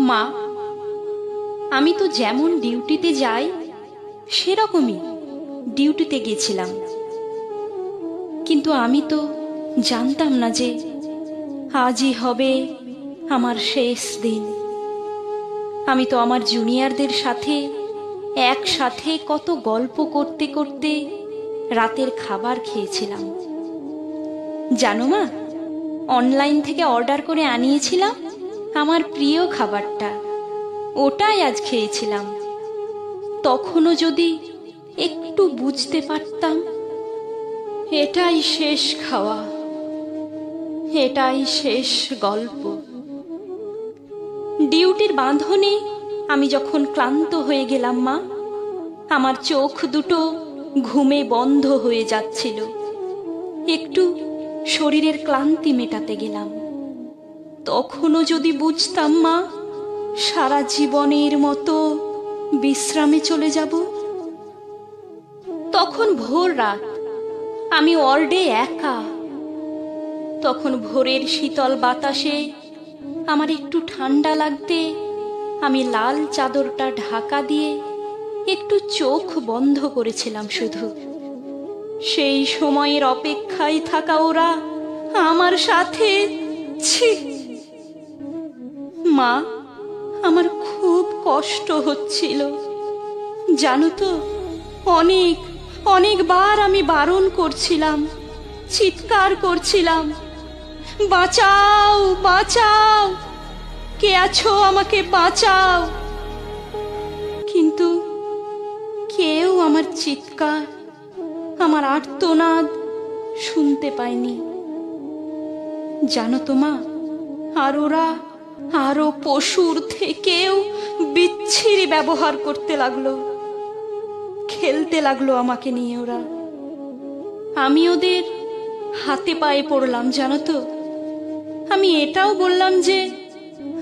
মা, আমি তো যেমন ডিউটিতে যাই সেরকমই ডিউটিতে গেছিলাম, কিন্তু আমি তো জানতাম না যে আজই হবে আমার শেষ দিন। আমি তো আমার জুনিয়রদের সাথে একসাথে কত গল্প করতে করতে রাতের খাবার খেয়েছিলাম। জানো মা, অনলাইন থেকে অর্ডার করে আনিয়েছিলাম আমার প্রিয় খাবারটা, ওটাই আজ খেয়েছিলাম। তখনও যদি একটু বুঝতে পারতাম এটাই শেষ খাওয়া, এটাই শেষ গল্প। ডিউটির বাঁধনে আমি যখন ক্লান্ত হয়ে গেলাম মা, আমার চোখ দুটো ঘুমে বন্ধ হয়ে যাচ্ছিল, একটু শরীরের ক্লান্তি মেটাতে গেলাম। তখনও যদি বুঝতাম মা সারা জীবনের মতো বিশ্রামে চলে যাব। তখন ভোর রাত, আমি ওয়ার্ডে একা। তখন ভোরের শীতল বাতাসে আমার একটু ঠান্ডা লাগতে আমি লাল চাদরটা ঢাকা দিয়ে একটু চোখ বন্ধ করেছিলাম শুধু। সেই সময়ের অপেক্ষায় থাকা ওরা আমার সাথে, ছি মা, আমার খুব কষ্ট হচ্ছিল জানো তো। অনেকবার আমি বারণ করছিলাম, চিৎকার করছিলাম, বাঁচাও বাঁচাও, কে আছো আমাকে বাঁচাও। কিন্তু কেউ আমার চিৎকার, আমার আর্তনাদ শুনতে পায়নি জানো তো মা। আর ওরা আরো পশুর থেকেও বিচ্ছিরি ব্যবহার করতে লাগলো, খেলতে লাগলো আমাকে নিয়ে ওরা। আমি ওদের হাতে পায়ে পড়লাম জানো তো। আমি এটাও বললাম যে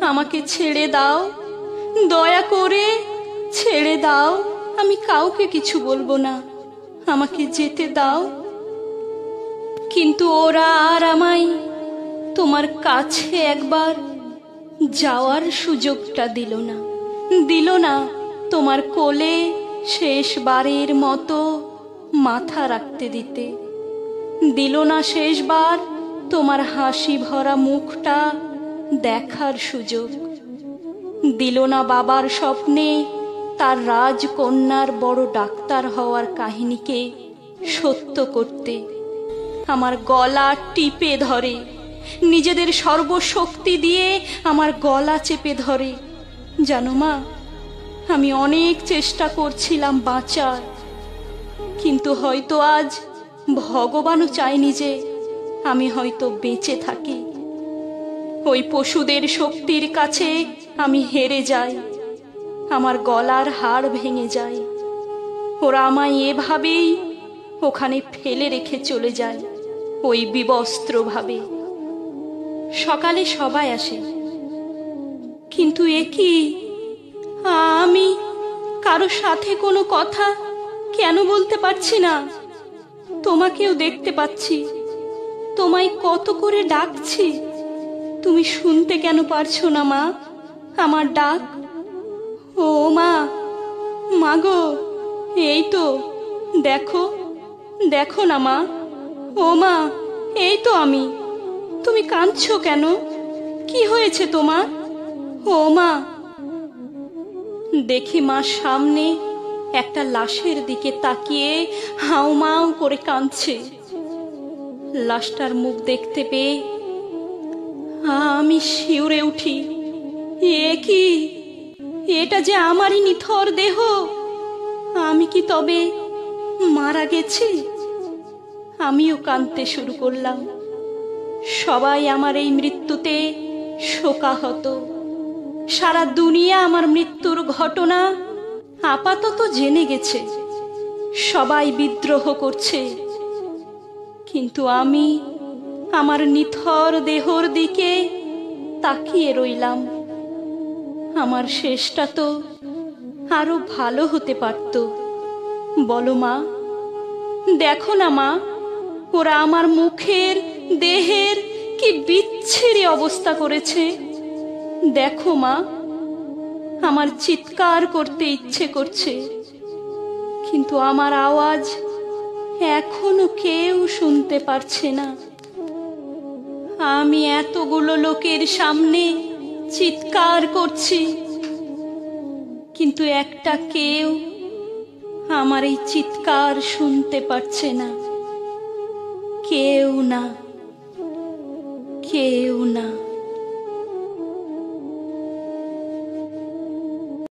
আমাকে ছেড়ে দাও, দয়া করে ছেড়ে দাও, আমি কাউকে কিছু বলবো না, আমাকে যেতে দাও। কিন্তু ওরা আর আমায় তোমার কাছে একবার যাওয়ার সুযোগটা দিল না, তোমার কোলে শেষবারের মতো মাথা রাখতে দিতে দিল না, শেষবার তোমার হাসি ভরা মুখটা দেখার সুযোগ দিল না, বাবার স্বপ্নে তার রাজকন্যার বড় ডাক্তার হওয়ার কাহিনীকে সত্য করতে। আমার গলা টিপে ধরে, নিজেদের সর্বশক্তি দিয়ে আমার গলা চেপে ধরে জানো মা। আমি অনেক চেষ্টা করছিলাম বাঁচার, কিন্তু হয়তো আজ ভগবানও চায়নি যে আমি হয়তো বেঁচে থাকি। ওই পশুদের শক্তির কাছে আমি হেরে যাই, আমার গলার হাড় ভেঙে যায়। ওরা আমায় এভাবেই ওখানে ফেলে রেখে চলে যায়, ওই বিবস্ত্রভাবে। সকালে সবাই আসে, কিন্তু এ কি, আমি কারো সাথে কোনো কথা কেন বলতে পারছি না? তোমাকেও দেখতে পাচ্ছি, তোমায় কত করে ডাকছি, তুমি শুনতে কেন পারছো না মা আমার ডাক? ও মা, মাগো, এই তো দেখো, দেখো না মা, ও মা, এই তো আমি। তুমি কাঁদছো কেন? কি হয়েছে তোমার? ও মা। দেখি মা সামনে একটা লাশের দিকে তাকিয়ে হাউমাউ করে কাঁদছে। লাশটার মুখ দেখতে পেয়ে আমি শিউরে উঠি। এ কি, এটা যে আমারই নিথর দেহ। আমি কি তবে মারা গেছি? আমিও কাঁদতে শুরু করলাম। সবাই আমার এই মৃত্যুতে শোকাহত। সারা দুনিয়া আমার মৃত্যুর ঘটনা আপাতত জেনে গেছে, সবাই বিদ্রোহ করছে, কিন্তু আমি আমার নিথর দেহর দিকে তাকিয়ে রইলাম। আমার শেষটা তো আরো ভালো হতে পারত, বলো মা। দেখো না মা, ওরা আমার মুখের, দেহের কি বিচ্ছিরি অবস্থা করেছে। দেখো মা, আমার চিৎকার করতে ইচ্ছে করছে, কিন্তু আমার আওয়াজ এখনো কেউ শুনতে পারছে না। আমি এতগুলো লোকের সামনে চিৎকার করছি, কিন্তু একটা কেউ আমার এই চিৎকার শুনতে পারছে না। কেউ না, কেউ না।